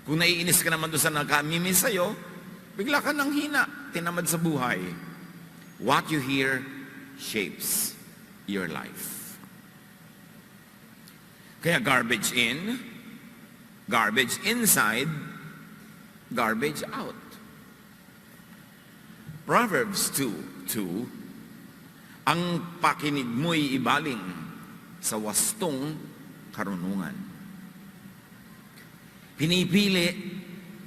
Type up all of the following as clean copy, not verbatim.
Kung naiinis ka naman doon sa nakamimiss sa'yo, bigla ka nang hina, tinamad sa buhay. What you hear shapes your life. Kaya garbage in, garbage inside, garbage out. Proverbs 2:2, ang pakinig mo'y ibaling sa wastong karunungan. Pinipili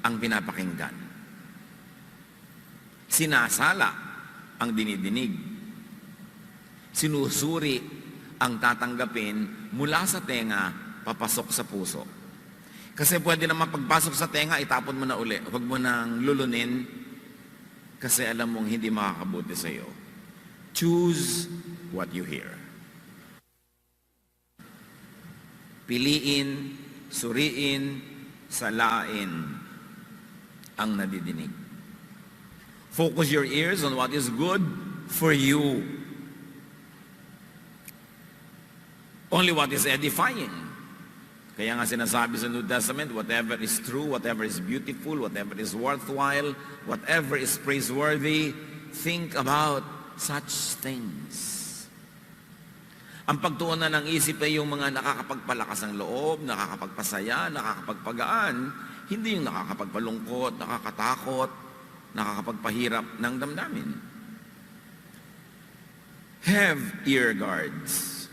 ang pinapakinggan. Sinasala ang dinidinig. Sinusuri ang tatanggapin mula sa tenga papasok sa puso. Kasi pwede naman pagpasok sa tenga, itapon mo na uli. Huwag mo nang lulunin kasi alam mong hindi makakabuti sa iyo. Choose what you hear. Piliin, suriin, salain ang nadidinig. Focus your ears on what is good for you. Only what is edifying. Kaya nga sinasabi sa New Testament, whatever is true, whatever is beautiful, whatever is worthwhile, whatever is praiseworthy, think about such things. Ang pagtuunan ng isip ay yung mga nakakapagpalakas ng loob, nakakapagpasaya, nakakapagpagaan, hindi yung nakakapagpalungkot, nakakatakot, nakakapagpahirap ng damdamin. Have ear guards.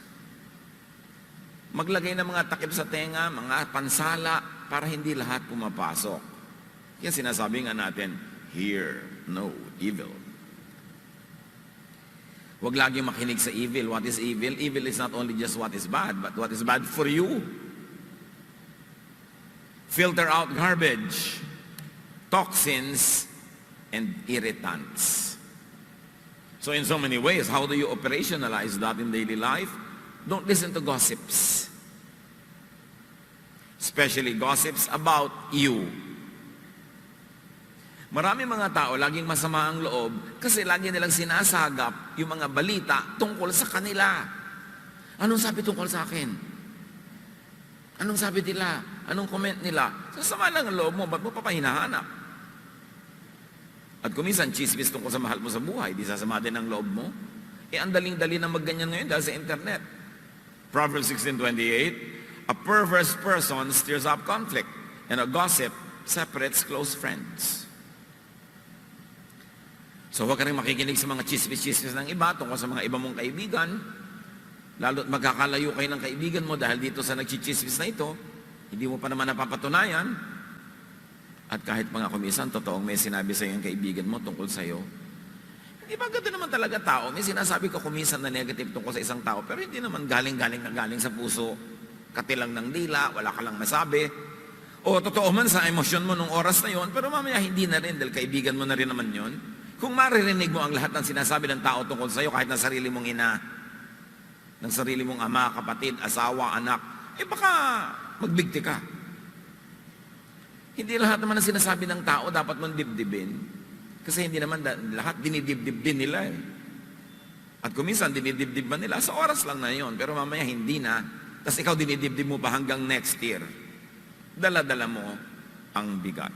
Maglagay ng mga takip sa tenga, mga pansala, para hindi lahat pumapasok. Kaya sinasabi nga natin, hear no evil. Huwag lagi makinig sa evil. What is evil? Evil is not only just what is bad, but what is bad for you. Filter out garbage, toxins, and irritants. So in so many ways, how do you operationalize that in daily life? Don't listen to gossips. Especially gossips about you. Marami mga tao laging masama ang loob kasi lagi nilang sinasagap yung mga balita tungkol sa kanila. Anong sabi tungkol sa akin? Anong sabi nila? Anong comment nila? Sasama lang ang loob mo, ba't mo pa hinahanap? At kuminsan, chismis tungkol sa mahal mo sa buhay, di sasama din ang loob mo. Ang daling-dali na magganyan ngayon dahil sa internet. Proverbs 16:28, a perverse person stirs up conflict, and a gossip separates close friends. So huwag ka rin makikinig sa mga chismis-chismis ng iba tungkol sa mga iba mong kaibigan, lalo't magkakalayo kayo ng kaibigan mo dahil dito sa nagchichismis na ito, hindi mo pa naman napapatunayan. At kahit mga kumisan, totoong may sinabi sa iyo yung kaibigan mo tungkol sa iyo, hindi ba ganda naman talaga tao? May sinasabi ko kumisan na negative tungkol sa isang tao, pero hindi naman galing sa puso, katilang ng dila, wala ka lang masabi. O totoo man sa emosyon mo nung oras na yon, pero mamaya hindi na rin dahil kaibigan mo na rin naman yon. Kung maririnig mo ang lahat ng sinasabi ng tao tungkol sa iyo, kahit na sarili mong ina, ng sarili mong ama, kapatid, asawa, anak, baka magbigti ka. Hindi lahat naman ang sinasabi ng tao dapat mong dibdibin. Kasi hindi naman lahat dinidibdib din nila eh. At kuminsan dinidibdib man nila, sa oras lang na yon, pero mamaya hindi na, tapos ikaw dinidibdib mo pa hanggang next year. Dala-dala mo ang bigat.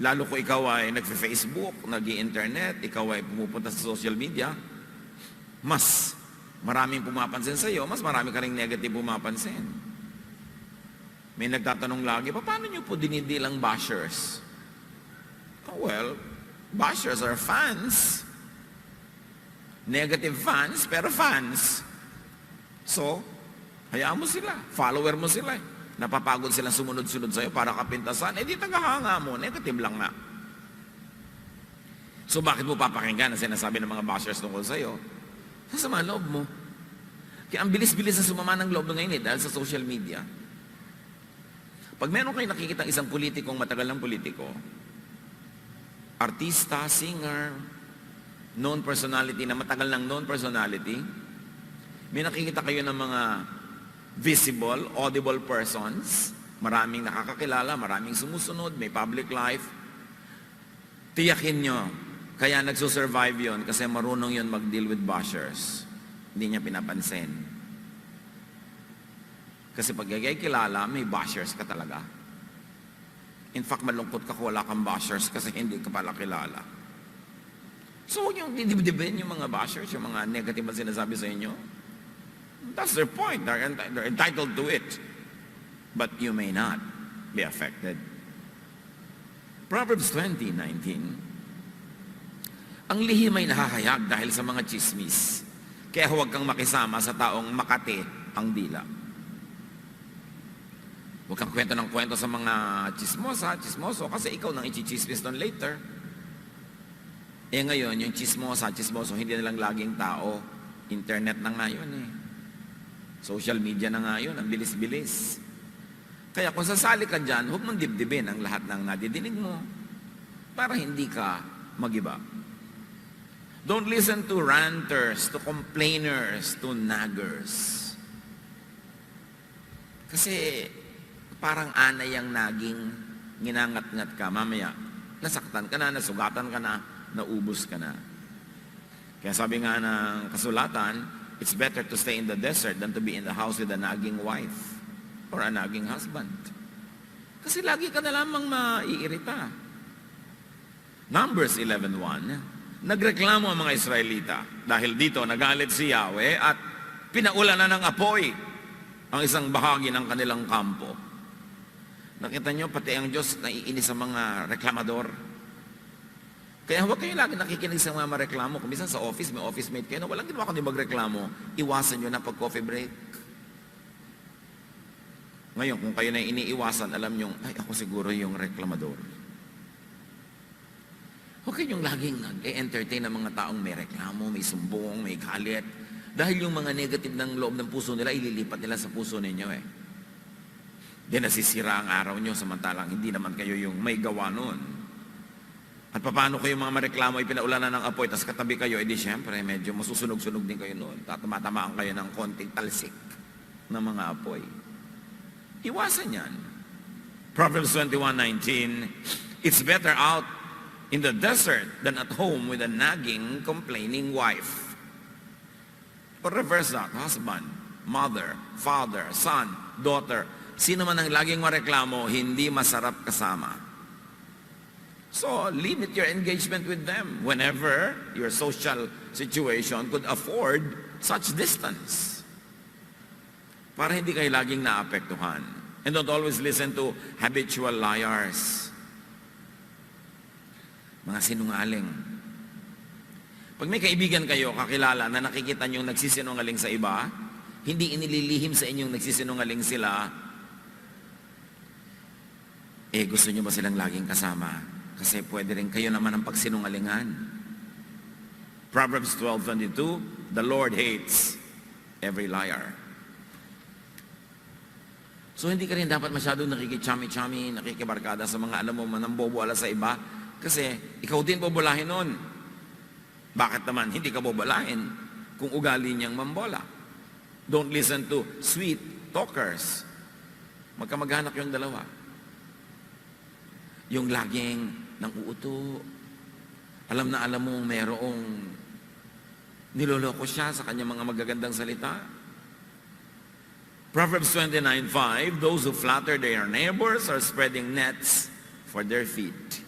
Lalo kung ikaw ay nag-Facebook, nag-i-internet, ikaw ay pumupunta sa social media, mas maraming pumapansin sa iyo, mas marami ka ring negative pumapansin. May nagtatanong lagi, paano nyo po dinidilang bashers? Oh, well, bashers are fans. Negative fans, pero fans. So, hayaan mo sila, follower mo sila. Napapagod silang sumunod-sunod sa'yo para kapintasan, di tagahanga mo, negative lang nga. So bakit mo papakinggan ang sinasabi ng mga bashers tungkol sa'yo? Sasama loob mo. Kaya ang bilis-bilis na sumama ng loob ngayon dahil sa social media. Pag meron kayo nakikita isang politikong matagal ng politiko, artista, singer, known personality na matagal ng known personality, may nakikita kayo ng mga visible, audible persons, maraming nakakakilala, maraming sumusunod, may public life. Tiyakin nyo, kaya nagsusurvive yon kasi marunong yon mag-deal with bashers. Hindi niya pinapansin. Kasi pag kay kilala, may bashers ka talaga. In fact, malungkot ka kung wala kang bashers kasi hindi ka pala kilala. So, huwag yung didibdibin yung mga bashers, yung mga negative na sinasabi sa inyo. That's their point. They're entitled to it. But you may not be affected. Proverbs 20:19. Ang lihim ay nakakayag dahil sa mga chismis. Kaya huwag kang makisama sa taong makati ang dila. Huwag kang kwento ng kwento sa mga chismoso, kasi ikaw nang ichichismis doon later. Eh ngayon, yung chismoso, hindi na lang laging tao. Internet na nga yun eh. Social media na nga yun, ang bilis-bilis. Kaya kung sasali ka dyan, huwag mong dibdibin ang lahat ng nadidinig mo para hindi ka magiba. Don't listen to ranters, to complainers, to naggers. Kasi parang anay ang naging nginangat-ngat ka. Mamaya, nasaktan ka na, nasugatan ka na, naubos ka na. Kaya sabi nga ng kasulatan, it's better to stay in the desert than to be in the house with a nagging wife or a nagging husband. Kasi lagi ka na lamang maiirita. Numbers 11:1, nagreklamo ang mga Israelita dahil dito nagalit si Yahweh at pinaulanan ng apoy ang isang bahagi ng kanilang kampo. Nakita nyo, pati ang Diyos naiinis sa mga reklamador. Kaya huwag kayo lagi nakikinig sa mga reklamo. Kung minsan sa office, may office mate kayo na walang ginawa kundi magreklamo, iwasan nyo na pag coffee break. Ngayon, kung kayo na iniiwasan, alam nyo, ay ako siguro yung reklamador. Huwag kayong laging nag-entertain ng mga taong may reklamo, may sumbong, may galit. Dahil yung mga negative ng loob ng puso nila, ililipat nila sa puso ninyo eh. Di nasisira ang araw nyo, samantalang hindi naman kayo yung may gawa nun. At paano kayo mga mareklamo, ipinaulanan ng apoy, tas katabi kayo, edi syempre, medyo masusunog-sunog din kayo noon. Tatamatamaan kayo ng konting talsik ng mga apoy. Iwasan yan. Proverbs 21:19, it's better out in the desert than at home with a nagging, complaining wife. Or reverse that, husband, mother, father, son, daughter. Sino man ang laging mareklamo, hindi masarap kasama. So, limit your engagement with them whenever your social situation could afford such distance. Para hindi kayo laging naapektuhan. And don't always listen to habitual liars. Mga sinungaling. Pag may kaibigan kayo, kakilala, na nakikita niyong nagsisinungaling sa iba, hindi inililihim sa inyong nagsisinungaling sila, gusto niyo ba silang laging kasama? Kasi pwede rin kayo naman ang pagsinungalingan. Proverbs 12:22, the Lord hates every liar. So hindi ka rin dapat masyadong nakikichami-chami, nakikibarkada sa mga alam mo manamboboala sa iba, kasi ikaw din bobolahin nun. Bakit naman hindi ka bobolahin kung ugali niyang mambola? Don't listen to sweet talkers. Magkamag-anak yung dalawa. Yung laging nang uuto. Alam na alam mo mayroong niloloko siya sa kanyang mga magagandang salita. Proverbs 29:5, those who flatter their neighbors are spreading nets for their feet.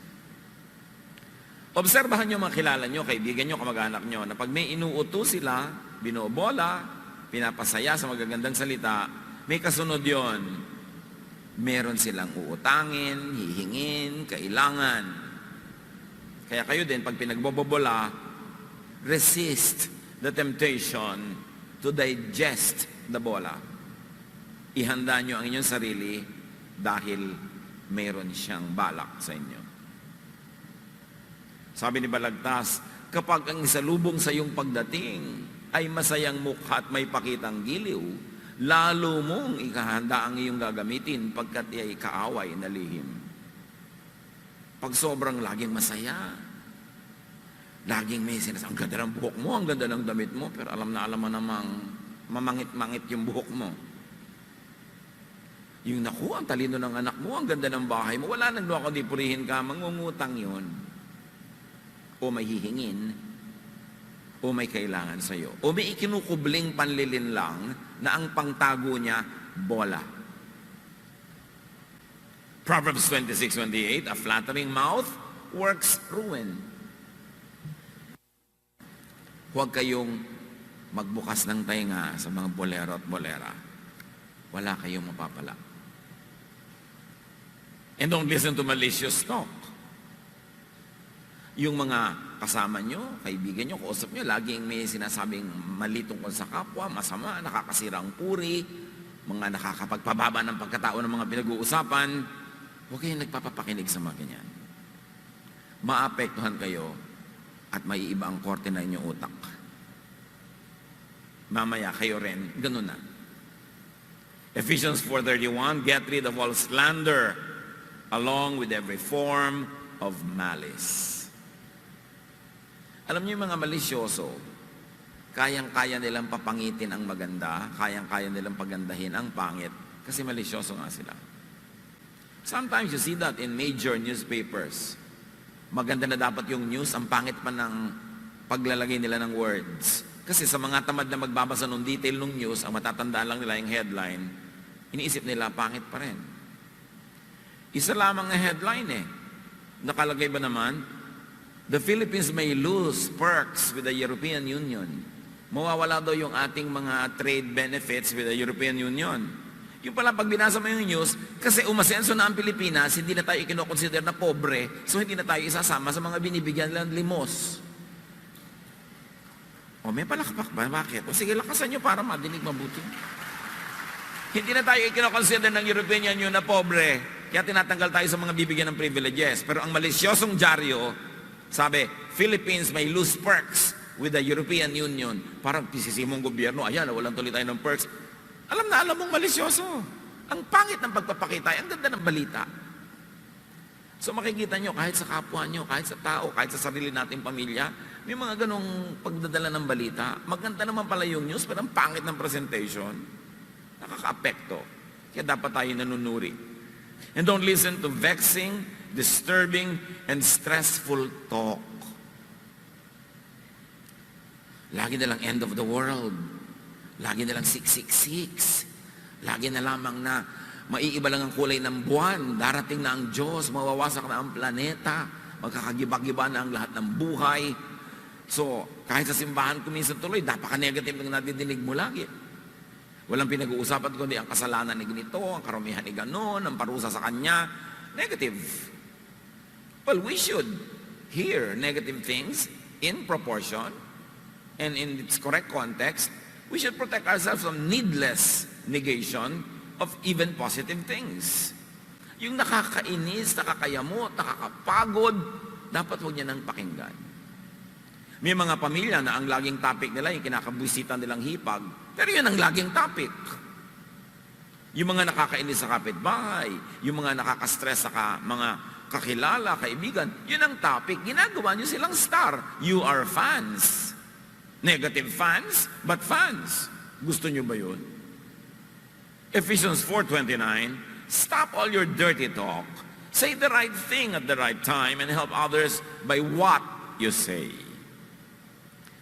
Obserbahan nyo mga kilala nyo, kaibigan nyo, kamag-anak nyo, na pag may inuuto sila, binobola, pinapasaya sa magagandang salita, may kasunod yon. Meron silang uutangin, hihingin, kailangan. Kaya kayo din, pag pinagbobobola, resist the temptation to digest the bola. Ihanda nyo ang inyong sarili dahil meron siyang balak sa inyo. Sabi ni Balagtas, kapag ang isalubong sa iyong pagdating ay masayang mukha at may pakitang giliw, lalo mong ikahanda ang iyong gagamitin pagkat iya'y kaaway na lihim. Pag sobrang laging masaya, laging may sinasabi, ang ganda ng buhok mo, ang ganda ng damit mo, pero alam na alam mo namang mamangit-mangit yung buhok mo. Yung naku, ang talino ng anak mo, ang ganda ng bahay mo, wala nang ako di purihin ka, mangungutang yun. O may hihingin, o may kailangan sa'yo. O may ikinukubling panlilin lang na ang pangtago niya, bola. Proverbs 26:28, a flattering mouth works ruin. Huwag kayong magbukas ng tainga sa mga bolero at bolera. Wala kayong mapapala. And don't listen to malicious talk. Yung mga kasama nyo, kaibigan nyo, kausap nyo, laging may sinasabing mali tungkol sa kapwa, masama, nakakasira ang puri, mga nakakapagpababa ng pagkatao ng mga pinag-uusapan. Huwag kayong nagpapapakinig sa mga ganyan. Maapektuhan kayo at maiiba ang korte na inyong utak. Mamaya kayo rin, ganun na. Ephesians 4:31, get rid of all slander along with every form of malice. Alam niyo yung mga malisyoso, kayang-kaya nilang papangitin ang maganda, kayang-kaya nilang pagandahin ang pangit, kasi malisyoso nga sila. Sometimes you see that in major newspapers. Maganda na dapat yung news, ang pangit pa ng paglalagay nila ng words. Kasi sa mga tamad na magbabasa ng detail ng news, ang matatandaan lang nila yung headline, iniisip nila, pangit pa rin. Isa lamang na headline Nakalagay ba naman, the Philippines may lose perks with the European Union. Mawawala daw yung ating mga trade benefits with the European Union. Yung pala, pag binasa mo yung news, kasi umasenso na ang Pilipinas, hindi na tayo ikinoconsider na pobre, so hindi na tayo isasama sa mga binibigyan lang limos. O, may palakpak ba? Bakit? O sige, lakasan nyo para madinig mabuti. Hindi na tayo ikinoconsider ng European Union na pobre, kaya tinatanggal tayo sa mga bibigyan ng privileges. Pero ang malisyosong dyaryo, sabi, Philippines may lose perks with the European Union. Parang pisisimong gobyerno, ayan, walang tuloy tayo ng perks. Alam na alam mong malisyoso. Ang pangit ng pagpapakita, ang ganda ng balita. So makikita nyo, kahit sa kapwa nyo, kahit sa tao, kahit sa sarili nating pamilya, may mga ganong pagdadala ng balita. Maganda naman pala yung news, pero ang pangit ng presentation. Nakaka-apekto. Kaya dapat tayo nanunuri. And don't listen to vexing, disturbing, and stressful talk. Lagi na lang end of the world. Lagi na lang 666. Lagi na lamang na maiiba lang ang kulay ng buwan. Darating na ang Diyos, mawawasak na ang planeta. Magkakagiba-giba na ang lahat ng buhay. So, kahit sa simbahan ko minsan tuloy, napaka-negative ng nadidinig mo lagi. Walang pinag-uusapan kundi ang kasalanan ni ganito, ang karumihan ni ganon, ang parusa sa kanya. Negative. Well, we should hear negative things in proportion and in its correct context. We should protect ourselves from needless negation of even positive things. Yung nakakainis, nakakayamot, nakakapagod, dapat huwag niya nang pakinggan. May mga pamilya na ang laging topic nila, yung kinakabwisitan nilang hipag, pero yun ang laging topic. Yung mga nakakainis sa kapitbahay, yung mga nakakastress sa mga kakilala, kaibigan, yun ang topic. Ginagawa nyo silang star. You are fans. Negative fans, but fans. Gusto nyo ba yun? Ephesians 4:29, stop all your dirty talk. Say the right thing at the right time and help others by what you say.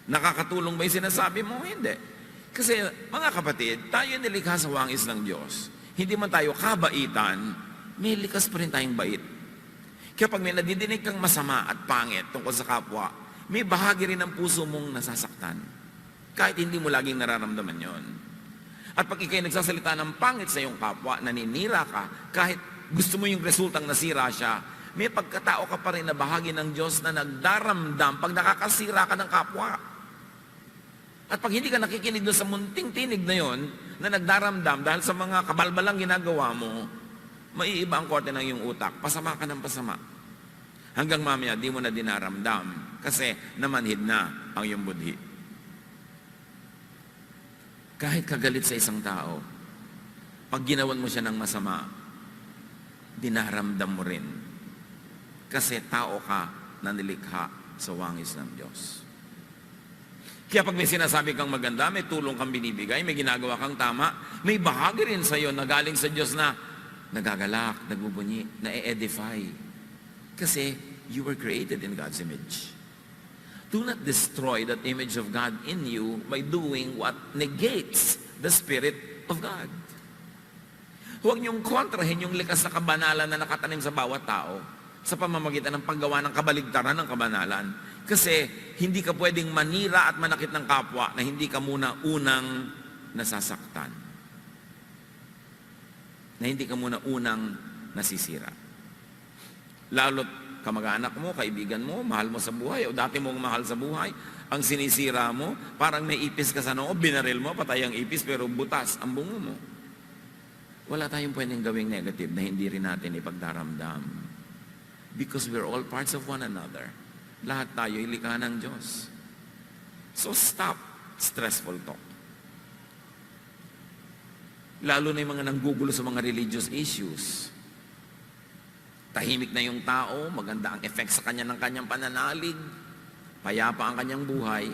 Nakakatulong ba yung sinasabi mo? Hindi. Kasi mga kapatid, tayo nilikha sa wangis ng Diyos. Hindi man tayo kabaitan, may likas pa rin tayong bait. Kaya pag may nadidinig kang masama at pangit tungkol sa kapwa, may bahagi rin ng puso mong nasasaktan. Kahit hindi mo laging nararamdaman yon. At pag ikay nagsasalita ng pangit sa iyong kapwa, naninira ka, kahit gusto mo yung resultang nasira siya, may pagkatao ka pa rin na bahagi ng Diyos na nagdaramdam pag nakakasira ka ng kapwa. At pag hindi ka nakikinig doon sa munting tinig na yon, na nagdaramdam dahil sa mga kabalbalang ginagawa mo, maiiba ang korte ng iyong utak. Pasama ka ng pasama. Hanggang mamaya, di mo na dinaramdam kasi namanhid na ang iyong budhi. Kahit kagalit sa isang tao, pag ginawan mo siya ng masama, dinaramdam mo rin. Kasi tao ka na nilikha sa wangis ng Diyos. Kaya pag may sinasabi kang maganda, may tulong kang binibigay, may ginagawa kang tama, may bahagi rin sa iyo na galing sa Diyos na nagagalak, nagbubunyi, na-edify. Kasi you were created in God's image. Do not destroy that image of God in you by doing what negates the Spirit of God. Huwag niyong kontrahin yung likas na kabanalan na nakatanim sa bawat tao sa pamamagitan ng paggawa ng kabaligtaran ng kabanalan. Kasi hindi ka pwedeng manira at manakit ng kapwa na hindi ka muna unang nasasaktan. Na hindi ka muna unang nasisira. Lalo't kamag-anak mo, kaibigan mo, mahal mo sa buhay, o dati mong mahal sa buhay, ang sinisira mo, parang may ipis ka sa noo, binaril mo, patay ang ipis, pero butas ang bungo mo. Wala tayong pwedeng gawing negative na hindi rin natin ipagdaramdam. Because we're all parts of one another. Lahat tayo ilikha ng Diyos. So stop stressful talk. Lalo na yung mga nanggugulo sa mga religious issues. Tahimik na yung tao, maganda ang effect sa kanya ng kanyang pananalig, payapa ang kanyang buhay.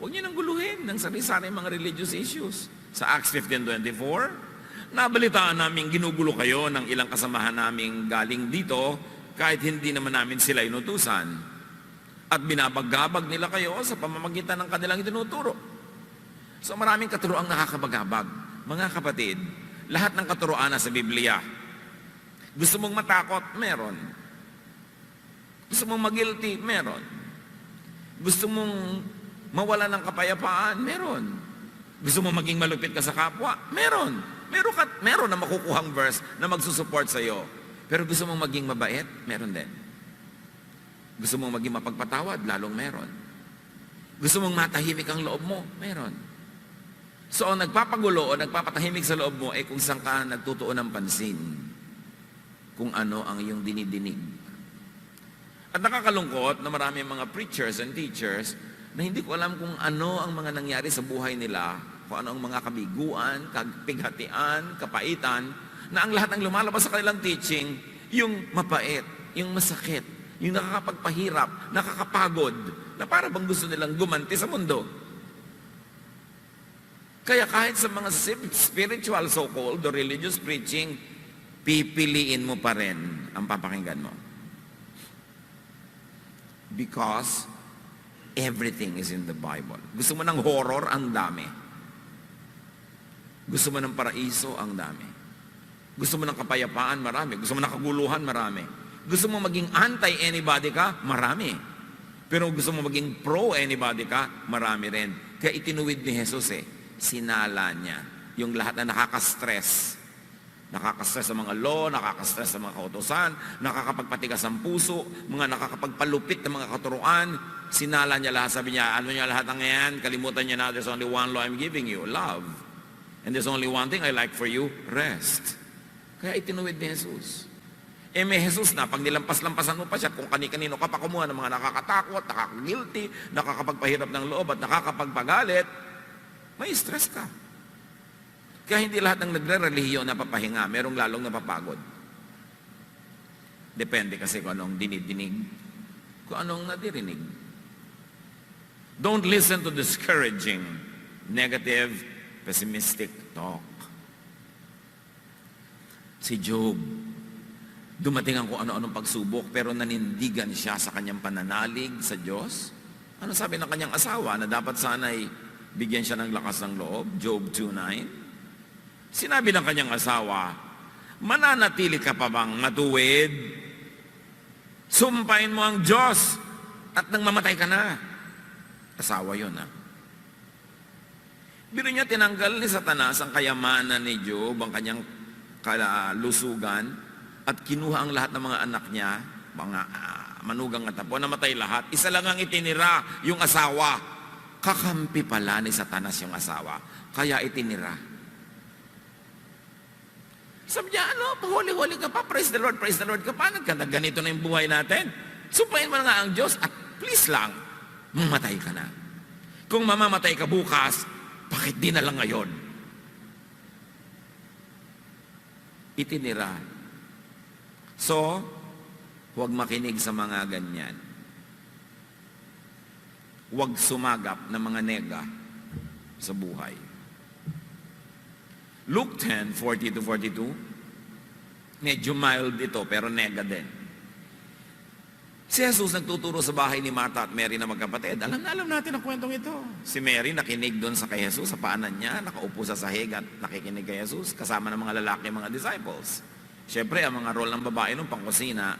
Huwag niyo nang guluhin ng sari-sari mga religious issues. Sa Acts 15:24, nabalitaan namin ginugulo kayo ng ilang kasamahan naming galing dito kahit hindi naman namin sila inutusan. At binabagabag nila kayo sa pamamagitan ng kanilang itinuturo. So maraming katuroang nakakabagabag. Mga kapatid, lahat ng katuroan na sa Biblia. Gusto mong matakot? Meron. Gusto mong mag-guilty? Meron. Gusto mong mawala ng kapayapaan? Meron. Gusto mong maging malupit ka sa kapwa? Meron. Meron na makukuhang verse na magsusupport sa iyo. Pero gusto mong maging mabait? Meron din. Gusto mong maging mapagpatawad? Lalong meron. Gusto mong matahimik ang loob mo? Meron. So, ang nagpapagulo o nagpapatahimik sa loob mo ay kung saan ka nagtutuon ng pansin kung ano ang iyong dinidinig. At nakakalungkot na marami mga preachers and teachers na hindi ko alam kung ano ang mga nangyari sa buhay nila, kung ano ang mga kabiguan, kapighatian, kapaitan, na ang lahat ng lumalabas sa kanilang teaching, yung mapait, yung masakit, yung nakakapagpahirap, nakakapagod, na para bang gusto nilang gumanti sa mundo. Kaya kahit sa mga spiritual so-called or religious preaching, pipiliin mo pa rin ang papakinggan mo. Because everything is in the Bible. Gusto mo ng horror? Ang dami. Gusto mo ng paraiso? Ang dami. Gusto mo ng kapayapaan? Marami. Gusto mo ng kaguluhan? Marami. Gusto mo maging anti-anybody ka? Marami. Pero gusto mo maging pro-anybody ka? Marami rin. Kaya itinuwid ni Jesus sinala niya yung lahat na nakaka-stress. Nakaka-stress sa mga law, nakaka-stress sa mga kautusan, nakakapagpatigas ang puso, mga nakakapagpalupit ng mga katuruan. Sinala niya lahat. Sabi niya, ano niya lahat ng yan? Kalimutan niya na, there's only one law I'm giving you, love. And there's only one thing I like for you, rest. Kaya itinuwid ni Jesus. May Jesus na, pag nilampas-lampasan mo pa siya, kung kani-kanino ka pa kumuha ng mga nakakatakot, nakaka-guilty, nakakapagpahirap ng loob at nakakapagpagalit, may stress ka. Kaya hindi lahat ng nagre-relihiyon napapahinga, merong lalong napapagod. Depende kasi kung anong dinidinig, kung anong nadirinig. Don't listen to discouraging, negative, pessimistic talk. Si Job, dumating ang kung ano-anong pagsubok, pero nanindigan siya sa kanyang pananalig sa Diyos. Ano sabi ng kanyang asawa na dapat sana'y bigyan siya ng lakas ng loob? Job 2:9. Sinabi ng kanyang asawa, mananatili ka pa bang matuwid? Sumpain mo ang Diyos at nang mamatay ka na. Asawa yun, Biro niya, tinanggal ni Satanas ang kayamanan ni Job, ang kanyang kalusugan, at kinuha ang lahat ng mga anak niya, mga manugang at apo, namatay lahat. Isa lang ang itinira, yung asawa. Kakampi pala ni Satanas yung asawa, kaya itinira. Sabi niya, pahuli-huli ka pa, praise the Lord ka pa, ganito na yung buhay natin. Sumpahin mo na nga ang Diyos at please lang, mamatay ka na. Kung mamamatay ka bukas, bakit di na lang ngayon? Itinira. So, huwag makinig sa mga ganyan. Huwag sumagap ng mga nega sa buhay. Luke 10:40-42, medyo mild ito, pero nega din. Si Jesus nagtuturo sa bahay ni Martha at Mary na magkapatid. Alam na alam natin ang kwentong ito. Si Mary nakinig doon sa kay Jesus, sa paanan niya, nakaupo sa sahig at nakikinig kay Jesus, kasama ng mga lalaki, mga disciples. Siyempre, ang mga role ng babae nung pangkusina.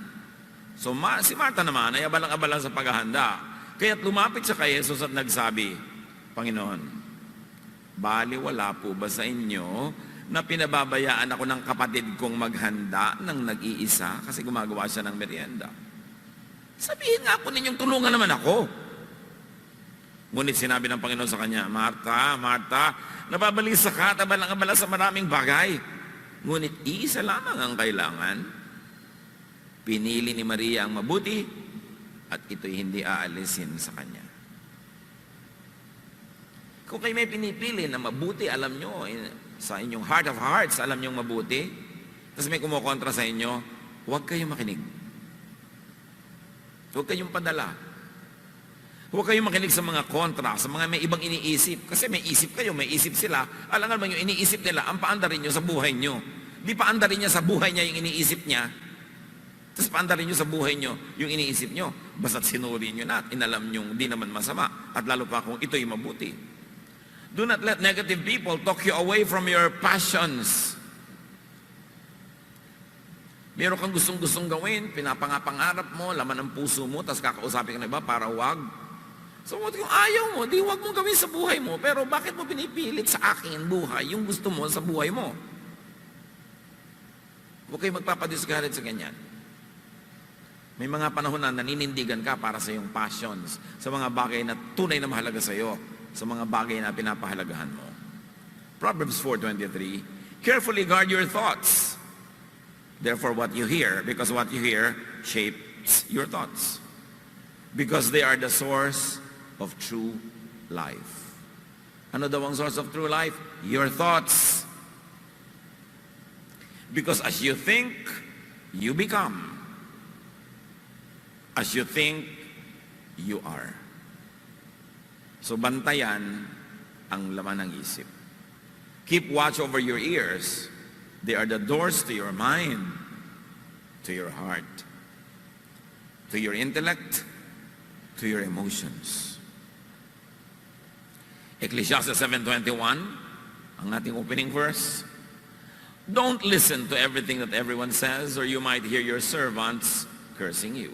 So si Martha naman ay abalang-abala sa paghahanda. Kaya't lumapit siya kay Jesus at nagsabi, Panginoon, baliwala po ba sa inyo na pinababayaan ako ng kapatid kong maghanda ng nag-iisa kasi gumagawa siya ng merienda? Sabihin nga po ninyong tulungan naman ako. Ngunit sinabi ng Panginoon sa kanya, Martha, Martha, nababalisa ka at abalang-abala sa maraming bagay. Ngunit iisa lamang ang kailangan. Pinili ni Maria ang mabuti at ito'y hindi aalisin sa kanya. Kung kayo may pinipili na mabuti, alam nyo, sa inyong heart of hearts, alam nyo mabuti, tapos may kumukontra sa inyo, huwag kayong makinig. Huwag kayong padala. Huwag kayong makinig sa mga kontra, sa mga may ibang iniisip. Kasi may isip kayo, may isip sila. Alangan ba yung iniisip nila, ang paandarin nyo sa buhay nyo. Di paandarin niya sa buhay niya yung iniisip niya. Tapos paandarin nyo sa buhay nyo yung iniisip nyo. Basta't sinuri nyo na at inalam nyo di naman masama. At lalo pa kung ito'y mabuti. Do not let negative people talk you away from your passions. Meron kang gustong-gustong gawin, pinapangarap mo, laman ng puso mo, tapos kakausapin ka na iba para wag. So kung ayaw mo, di wag mo gawin sa buhay mo. Pero bakit mo pinipilit sa akin buhay yung gusto mo sa buhay mo? Huwag kayo magpapadiscourage sa ganyan. May mga panahon na naninindigan ka para sa iyong passions, sa mga bagay na tunay na mahalaga sa iyo, sa mga bagay na pinapahalagahan mo. Proverbs 4:23, carefully guard your thoughts. Therefore, what you hear, because what you hear shapes your thoughts. Because they are the source of true life. Ano daw ang source of true life? Your thoughts. Because as you think, you become. As you think, you are. So bantayan ang laman ng isip. Keep watch over your ears. They are the doors to your mind, to your heart, to your intellect, to your emotions. Ecclesiastes 7:21, ang ating opening verse. Don't listen to everything that everyone says, or you might hear your servants cursing you.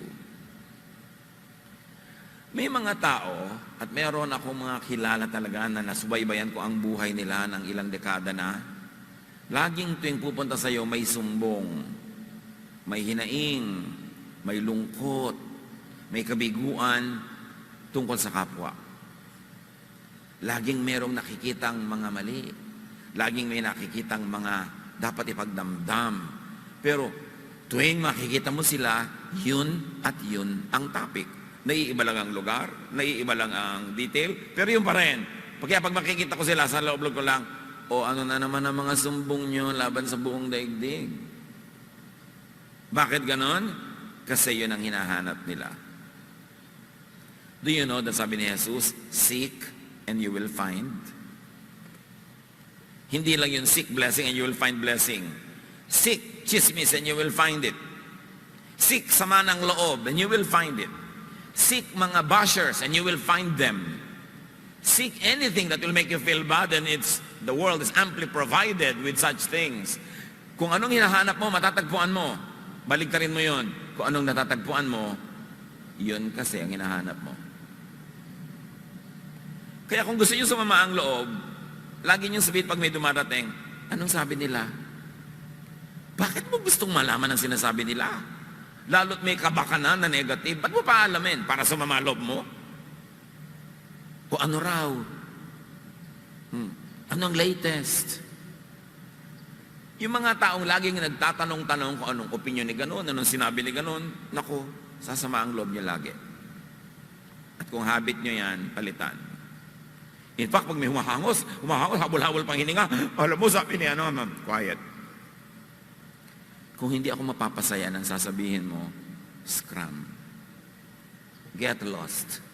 May mga tao, at meron akong mga kilala talaga na nasubaybayan ko ang buhay nila ng ilang dekada na, laging tuwing pupunta sa iyo may sumbong, may hinaing, may lungkot, may kabiguan tungkol sa kapwa. Laging merong nakikitang mga mali. Laging may nakikitang mga dapat ipagdamdam. Pero tuwing makikita mo sila, yun at yun ang topic. Naiiba lang ang lugar, naiiba lang ang detail, pero yun pa rin. Kaya pag makikita ko sila, sa loob ko lang, o ano na naman ang mga sumbong nyo laban sa buong daigdig. Bakit ganon? Kasi yun ang hinahanap nila. Do you know that sabi ni Jesus, seek and you will find? Hindi lang yun, seek blessing and you will find blessing. Seek chismis and you will find it. Seek sama ng loob and you will find it. Seek mga bashers and you will find them. Seek anything that will make you feel bad, and the world is amply provided with such things. Kung anong hinahanap mo, matatagpuan mo. Baligtarin mo yon. Kung anong natatagpuan mo, yun kasi ang hinahanap mo. Kaya kung gusto nyo sumama ang loob, lagi nyo sabihin pag may dumarating, anong sabi nila? Bakit mo gustong malaman ang sinasabi nila? Lalo't may kabakanan na negative, ba't mo pa alamin? Para sumama loob mo? O ano raw? Ano ang latest? Yung mga taong laging nagtatanong-tanong kung anong opinion ni ganon, anong sinabi ni ganon, naku, sasama ang loob niya lagi. At kung habit nyo yan, palitan. In fact, pag may humahangos, habol-habol pang hininga, alam mo, sabi niya, quiet. Kung hindi ako mapapasaya ng sasabihin mo, scram. Get lost.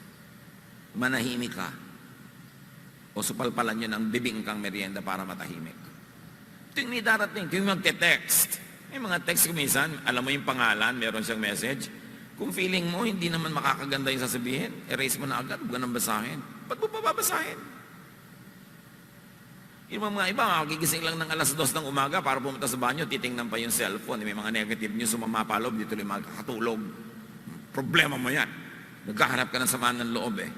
Manahimik ka. O supalpalan nyo ng bibing kang merienda para matahimik. Tuwing may darating, tuwing magte-text. May mga text ko minsan, alam mo yung pangalan, meron siyang message. Kung feeling mo, hindi naman makakaganda yung sasabihin, erase mo na agad, huwag ka nang basahin. Ba't mo pa babasahin? Yung mga iba, makigising lang ng alas 2 ng umaga para pumunta sa banyo, titingnan pa yung cellphone, may mga negative news, sumamapalob, dito lang magkakatulog. Problema mo yan. Nagkaharap ka ng samaan ng loob eh.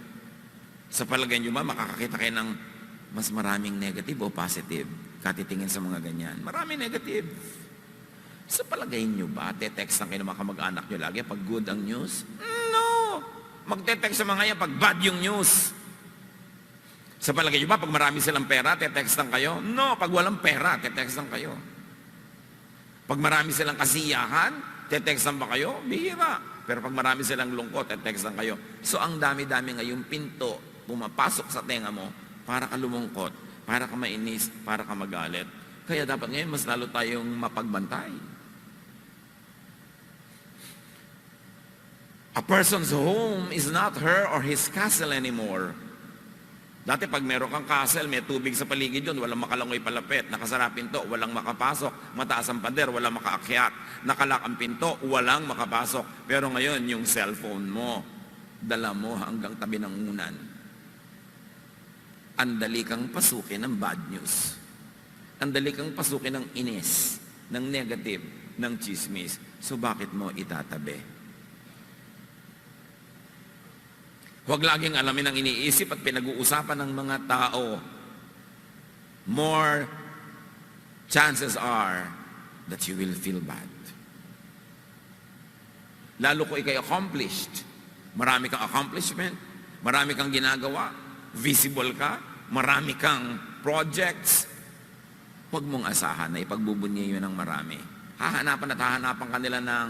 Sa palagay nyo ba, makakakita kayo ng mas maraming negative o positive? Katitingin sa mga ganyan. Maraming negative. Sa palagay nyo ba, te-text lang kayo ng mga kamag-anak nyo lagi pag good ang news? No! Magte-text sa mga yan pag bad yung news. Sa palagay nyo ba, pag marami silang pera, te-text lang kayo? No! Pag walang pera, te-text lang kayo. Pag marami silang kasiyahan, te-text lang ba kayo? Bihira. Pero pag marami silang lungkot, te-text lang kayo. So ang dami-dami ngayong pinto, pumapasok sa tenga mo, para ka lumungkot, para ka mainis, para ka magalit. Kaya dapat ngayon, mas lalo tayong mapagbantay. A person's home is not her or his castle anymore. Dati pag meron kang castle, may tubig sa paligid yun, walang makalangoy palapit, nakasara pinto, walang makapasok, mataas ang pader, walang makaakyat, nakalak ang pinto, walang makapasok. Pero ngayon, yung cellphone mo, dala mo hanggang tabi ng unan. Andali kang pasukin ng bad news. Andali kang pasukin ng inis, ng negative, ng chismis. So bakit mo itatabi? Huwag laging alamin ang iniisip at pinag-uusapan ng mga tao. More chances are that you will feel bad. Lalo ko ikay accomplished. Marami kang accomplishment, marami kang ginagawa, visible ka, marami kang projects. Huwag mong asahan na ipagbubunyi yun ng marami. Hahanapan at hahanapan kanila ng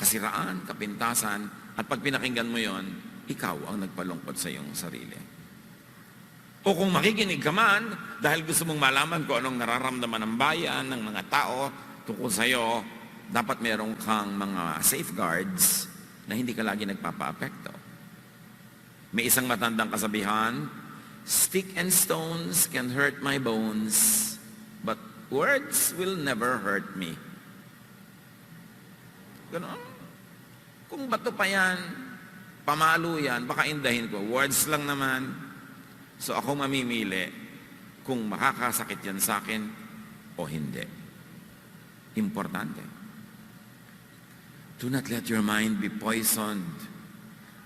kasiraan, kapintasan, at pag pinakinggan mo yon, ikaw ang nagpalungkot sa iyong sarili. O kung makikinig ka man, dahil gusto mong malaman kung anong nararamdaman ng bayan, ng mga tao, tungkol sa iyo, dapat meron kang mga safeguards na hindi ka lagi nagpapa-apekto. May isang matandang kasabihan, stick and stones can hurt my bones, but words will never hurt me. Ganon. Kung bato pa yan, pamalo yan, baka indahin ko. Words lang naman. So ako mamimili kung makakasakit yan sa akin o hindi. Importante. Do not let your mind be poisoned.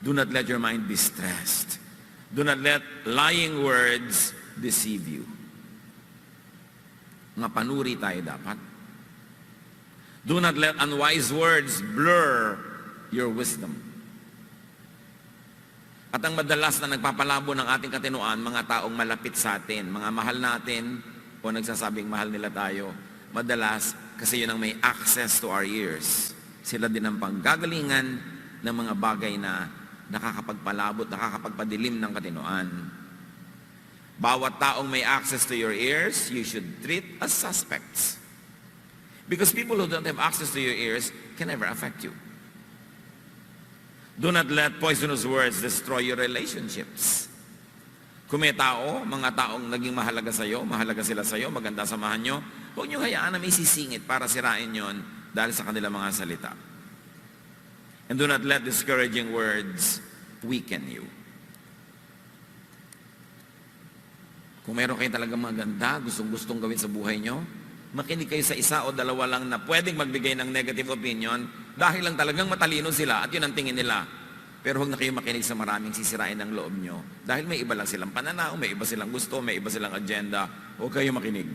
Do not let your mind be stressed. Do not let lying words deceive you. Mga panuri tayo dapat. Do not let unwise words blur your wisdom. At ang madalas na nagpapalabo ng ating katinuan, mga taong malapit sa atin, mga mahal natin o nagsasabing mahal nila tayo, madalas kasi yun ang may access to our ears. Sila din ang panggagalingan ng mga bagay na nakakapagpalabot, nakakapagpadilim ng katinuan. Bawat taong may access to your ears, you should treat as suspects. Because people who don't have access to your ears can never affect you. Do not let poisonous words destroy your relationships. Kung may tao, mga taong naging mahalaga sa iyo, mahalaga sila sa iyo, maganda samahan nyo, huwag nyo hayaan na may sisingit para sirain yon dahil sa kanilang mga salita. And do not let discouraging words weaken you. Kung meron kayo talagang maganda, gustong-gustong gawin sa buhay nyo, makinig kayo sa isa o dalawa lang na pwedeng magbigay ng negative opinion dahil lang talagang matalino sila at yun ang tingin nila. Pero huwag na kayo makinig sa maraming sisirain ng loob nyo dahil may iba lang silang pananaw, may iba silang gusto, may iba silang agenda. Huwag kayo makinig.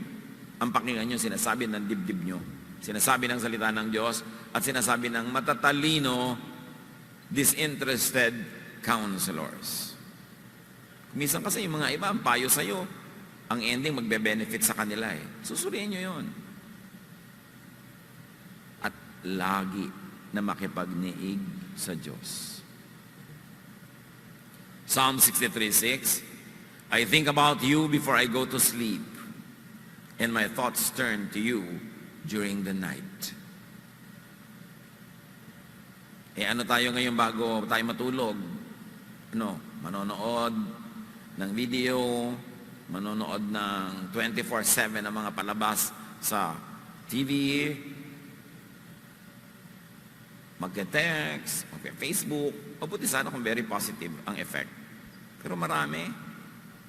Ang pakinggan nyo, sinasabi ng dibdib nyo, sinasabi ng salita ng Diyos at sinasabi ng matatalino, disinterested counselors. Minsan kasi yung mga iba, ang payo sa'yo, ang ending magbe-benefit sa kanila eh. Susuriin nyo yun. At lagi na makipagniig sa Diyos. Psalm 63:6, I think about you before I go to sleep, and my thoughts turn to you during the night. Ano tayo ngayon bago tayo matulog? Manonood ng video, manonood ng 24/7 ng mga palabas sa TV. magka-text, magka-Facebook, mabuti sana kung very positive ang effect. Pero marami,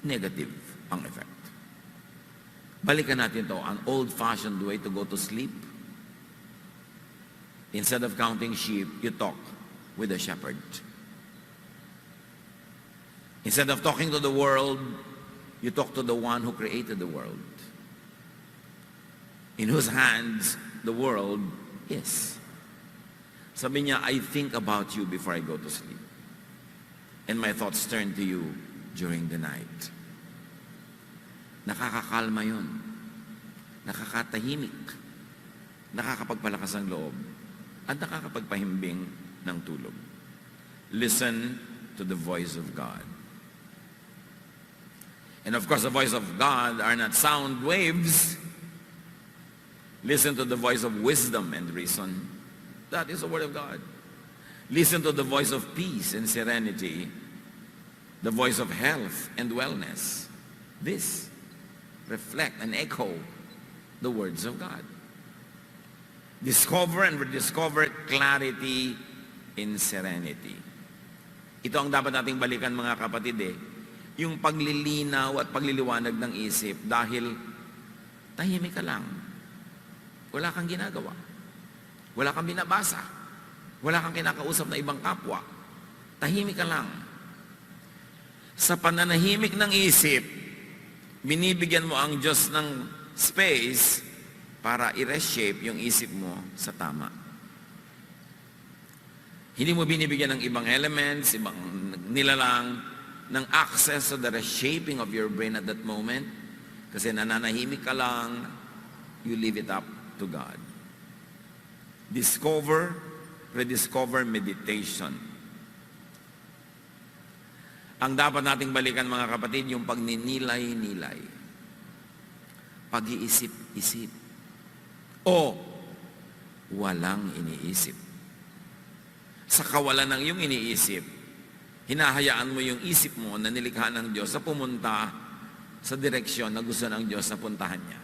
negative ang effect. Balikan natin to, an old-fashioned way to go to sleep. Instead of counting sheep, you talk with the shepherd. Instead of talking to the world, you talk to the one who created the world, in whose hands the world is. Sabi niya, I think about you before I go to sleep. And my thoughts turn to you during the night. Nakakakalma yun. Nakakatahimik. Nakakapagpalakas ang loob. At nakakapagpahimbing ng tulog. Listen to the voice of God. And of course, the voice of God are not sound waves. Listen to the voice of wisdom and reason. That is the word of God. Listen to the voice of peace and serenity. The voice of health and wellness. This reflect and echo the words of God. Discover and rediscover clarity in serenity. Ito ang dapat nating balikan, mga kapatid, yung paglilinaw at pagliliwanag ng isip dahil tahimik ka lang. Wala kang ginagawa. Wala kang binabasa. Wala kang kinakausap na ibang kapwa. Tahimik ka lang. Sa pananahimik ng isip, binibigyan mo ang Diyos ng space para i-reshape yung isip mo sa tama. Hindi mo binibigyan ng ibang elements, ibang nilalang, ng access to the reshaping of your brain at that moment. Kasi nananahimik ka lang, you leave it up to God. Discover, rediscover meditation. Ang dapat nating balikan, mga kapatid, yung pagninilay-nilay. Pag-iisip-isip. O walang iniisip. Sa kawalan ng iyong iniisip, hinahayaan mo yung isip mo na nilikha ng Diyos na pumunta sa direksyon na gusto ng Diyos na puntahan niya.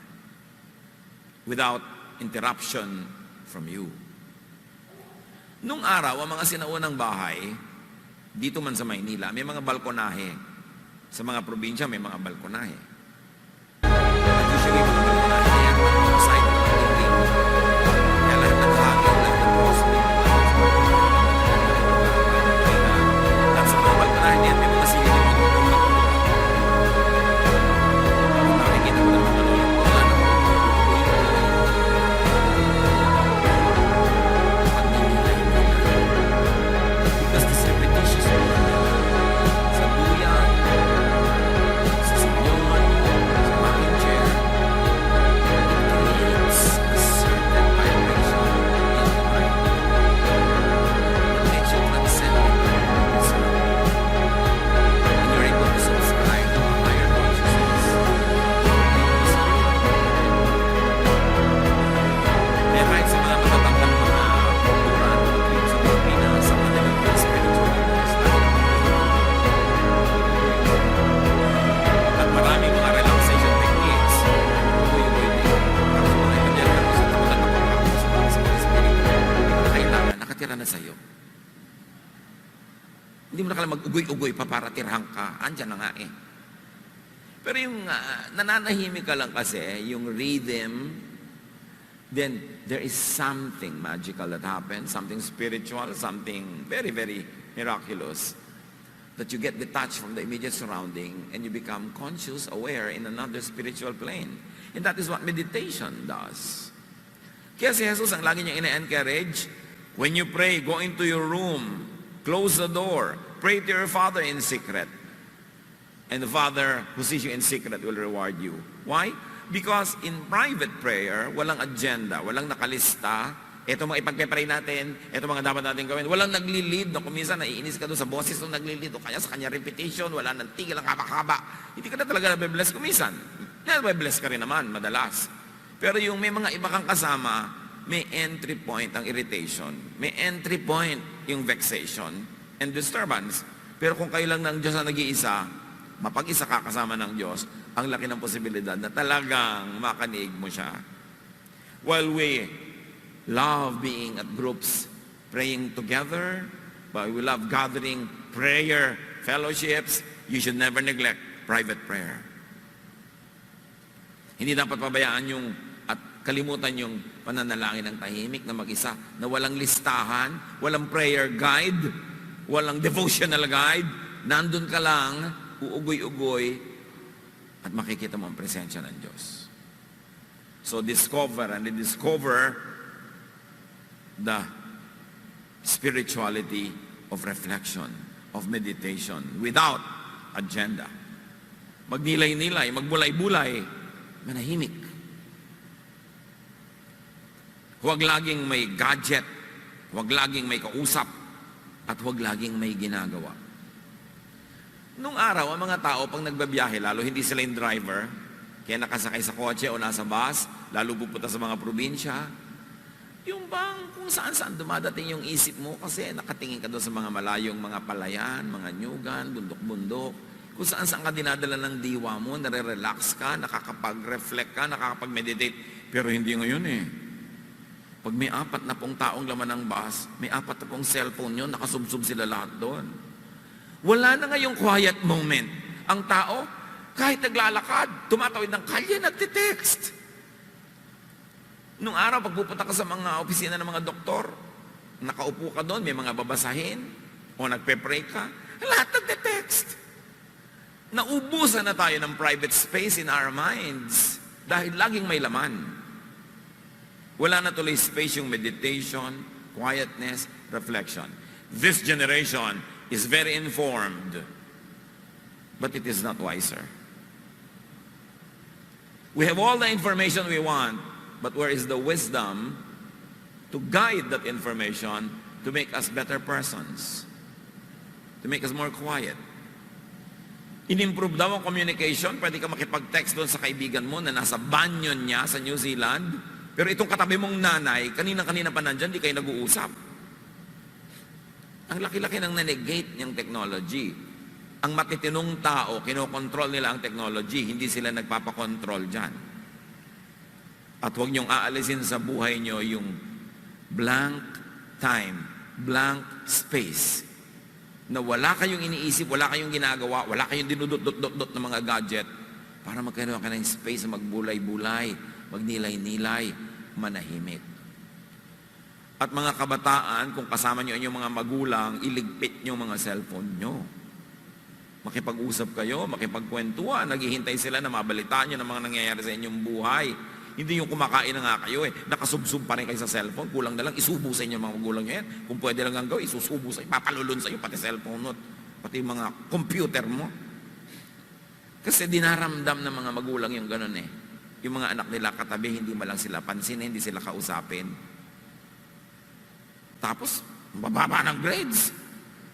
Without interruption from you. Nung araw, ang mga sinaunang bahay, dito man sa Maynila, may mga balkonahe. Sa mga probinsya, may mga balkonahe. At usually, mga balkonahe yan, side ng building. Kaya lahat ng hangin, lahat ng crosswind, at sa mga balkonahe yan, may mga silid ng mga nakikita mo ng mga lolo ko, because this repetitious sa duyan, sa sinyon, sa rocking chair, it creates a certain vibration in the mind. It makes you transcendent and surrounded. And you're able to subscribe to a higher consciousness. Kaya kahit sa mga matatandang mga kulturan, mga sa Pilipinas, sa kanilang spiritual lifestyle, at maraming mga relaxation techniques, ugoy-ugoy din. Tapos mga ibadyaryan mo sa tapunan na pagkakos sa mga spiritual na kailangan, nakatira na sa'yo. Hindi mo na kailangan mag-ugoy-ugoy pa para tirhang ka. Andyan na nga eh. Pero yung nananahimik ka lang kasi, yung rhythm, then there is something magical that happens, something spiritual, something very, very miraculous, that you get detached from the immediate surrounding and you become conscious, aware in another spiritual plane. And that is what meditation does. Kaya si Jesus, ang lagi niya ina-encourage, when you pray, go into your room, close the door, pray to your Father in secret. And the Father who sees you in secret will reward you. Why? Because in private prayer, walang agenda, walang nakalista. Ito mga ipagpe-pray natin, ito mga dapat natin gawin. Walang nagli-lead, no? Kung minsan naiinis ka doon sa boses nung nagli-lead, o kaya sa kanya repetition, wala nang tigil, ang haba-haba. Hindi ka na talaga nabe-bless kumisan. Nabe-bless ka rin naman, madalas. Pero yung may mga iba kang kasama, may entry point ang irritation. May entry point yung vexation and disturbance. Pero kung kayo lang ng Diyos na nag-iisa, mapag-isa ka kasama ng Diyos, ang laki ng posibilidad na talagang makanig mo siya. While we love being at groups praying together, but we love gathering prayer fellowships, you should never neglect private prayer. Hindi dapat pabayaan yung at kalimutan yung pananalangin ng tahimik na mag-isa, na walang listahan, walang prayer guide, walang devotional guide. Nandun ka lang, uugoy-ugoy, at makikita mo ang presensya ng Diyos. So discover and rediscover the spirituality of reflection, of meditation, without agenda. Magnilay-nilay, magbulay-bulay, manahimik. Huwag laging may gadget, huwag laging may kausap, at huwag laging may ginagawa. Nung araw, ang mga tao, pag nagbabiyahe, lalo hindi sila yung driver, kaya nakasakay sa kotse o nasa bus, lalo pupunta sa mga probinsya, yung bang kung saan-saan dumadating yung isip mo kasi nakatingin ka doon sa mga malayong mga palayan, mga nyugan, bundok-bundok, kung saan-saan ka dinadala ng diwa mo, nare-relax ka, nakakapag-reflect ka, nakakapag-meditate. Pero hindi ngayon eh. Pag may 40 taong laman ng bus, may 40 cellphone yun, nakasubsub sila lahat doon. Wala na ngayong quiet moment. Ang tao, kahit naglalakad, tumatawid ng kalye, nagtitext. Nung araw, pag pupunta ka sa mga opisina ng mga doktor, nakaupo ka doon, may mga babasahin, o nagpe-pray ka, lahat nagtitext. Naubusan na tayo ng private space in our minds dahil laging may laman. Wala na tuloy space yung meditation, quietness, reflection. This generation is very informed, but it is not wiser. We have all the information we want, but where is the wisdom to guide that information to make us better persons, to make us more quiet? In-improve daw ang communication, pwede ka makipag-text doon sa kaibigan mo na nasa banyo niya sa New Zealand, pero itong katabi mong nanay, kanina-kanina pa nandyan, di kayo nag-uusap. Ang laki-laki ng nanegate niyang technology. Ang matitinong tao, kinokontrol nila ang technology, hindi sila nagpapakontrol dyan. At huwag niyong aalisin sa buhay niyo yung blank time, blank space, na wala kayong iniisip, wala kayong ginagawa, wala kayong dinudot-dot-dot ng mga gadget, para magkaroon ka ng space na magbulay-bulay, magnilay-nilay, manahimik. At mga kabataan, kung kasama nyo ang inyong mga magulang, iligpit nyo mga cellphone nyo. Makipag-usap kayo, makipagkwentuhan, naghihintay sila na mabalitaan nyo ng mga nangyayari sa inyong buhay. Hindi yung kumakain na nga kayo nakasubsub pa rin kayo sa cellphone, kulang na lang, isubo sa inyo mga magulang nyo yan. Kung pwede lang ang gawin, isusubo sa inyo, papalulun sa inyo, pati cellphone mo, pati yung mga computer mo. Kasi dinaramdam ng mga magulang yung ganun eh. Yung mga anak nila katabi, hindi malang sila pansin, hindi sila kausapin. Tapos, mababa ng grades.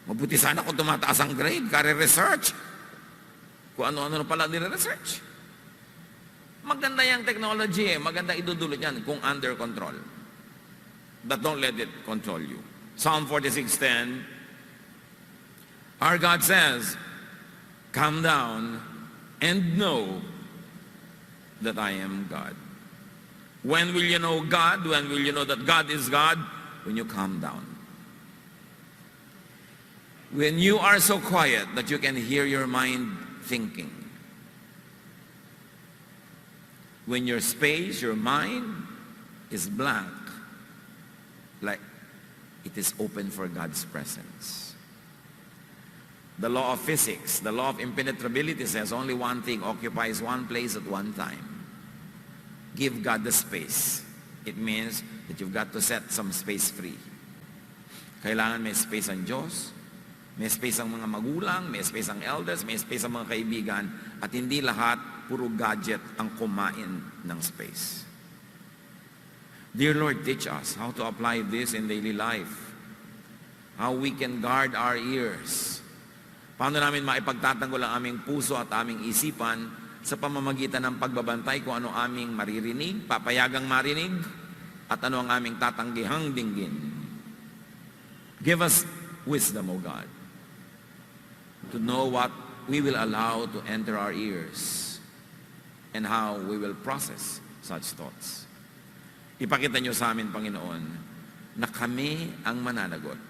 Mabuti sana kung tumataas ang grade, kare-research. Kung ano-ano na pala nire-research. Maganda yung technology maganda idudulot yan kung under control. But don't let it control you. Psalm 46:10, our God says, come down and know that I am God. When will you know God? When will you know that God is God? When you calm down. When you are so quiet that you can hear your mind thinking. When your space, your mind is blank, like it is open for God's presence. The law of physics, the law of impenetrability says only one thing occupies one place at one time. Give God the space. It means that you've got to set some space free. Kailangan may space ang Diyos, may space ang mga magulang, may space ang elders, may space ang mga kaibigan, at hindi lahat puro gadget ang kumain ng space. Dear Lord, teach us how to apply this in daily life. How we can guard our ears. Paano namin maipagtatanggol ang aming puso at aming isipan sa pamamagitan ng pagbabantay kung ano aming maririnig, papayagang marinig, at ano ang aming tatanggihang dinggin. Give us wisdom, O God, to know what we will allow to enter our ears and how we will process such thoughts. Ipakita nyo sa amin, Panginoon, na kami ang mananagot.